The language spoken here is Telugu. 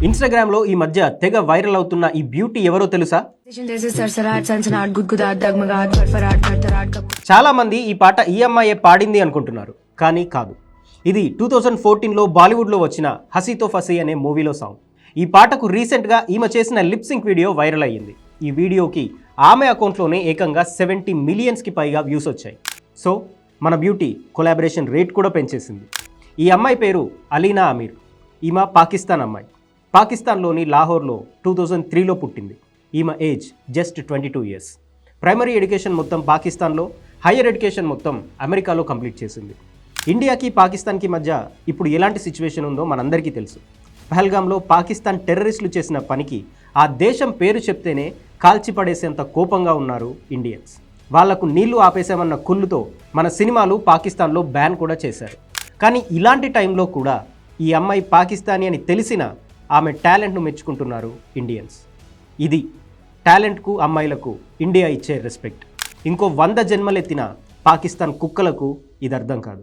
ఇన్‌స్టాగ్రామ్‌లో ఈ మధ్య తెగ వైరల్ అవుతున్న ఈ బ్యూటీ ఎవరో తెలుసా? చాలా మంది ఈ పాట ఈ అమ్మాయే పాడింది అనుకుంటున్నారు, కానీ కాదు. ఇది 2014లో బాలీవుడ్లో వచ్చిన హసీతో ఫసీ అనే మూవీలో సాంగ్. ఈ పాటకు రీసెంట్గా ఈమె చేసిన లిప్ సింక్ వీడియో వైరల్ అయ్యింది. ఈ వీడియోకి ఆమె అకౌంట్లోనే ఏకంగా 70 మిలియన్స్కి పైగా వ్యూస్ వచ్చాయి. సో మన బ్యూటీ కొలాబరేషన్ రేట్ కూడా పెంచేసింది. ఈ అమ్మాయి పేరు అలీనా అమీర్. ఈమె పాకిస్తాన్ అమ్మాయి. పాకిస్తాన్లోని లాహోర్లో 2003లో పుట్టింది. ఈమె age just 22 years. Primary education మొత్తం పాకిస్తాన్లో, హయ్యర్ ఎడ్యుకేషన్ మొత్తం అమెరికాలో కంప్లీట్ చేసింది. ఇండియాకి పాకిస్తాన్కి మధ్య ఇప్పుడు ఎలాంటి సిచ్యువేషన్ ఉందో మనందరికీ తెలుసు. పహల్గామ్లో పాకిస్తాన్ టెర్రరిస్టులు చేసిన పనికి ఆ దేశం పేరు చెప్తేనే కాల్చిపడేసేంత కోపంగా ఉన్నారు ఇండియన్స్. వాళ్లకు నీళ్లు ఆపేసామన్న కుళ్ళుతో మన సినిమాలు పాకిస్తాన్లో బ్యాన్ కూడా చేశారు. కానీ ఇలాంటి టైంలో కూడా ఈ అమ్మాయి పాకిస్తానీ అని తెలిసిన ఆమె టాలెంట్ను మెచ్చుకుంటున్నారు ఇండియన్స్. ఇది టాలెంట్కు, అమ్మాయిలకు ఇండియా ఇచ్చే రెస్పెక్ట్. ఇంకో 100 జన్మలెత్తిన పాకిస్తాన్ కుక్కలకు ఇది అర్థం కాదు.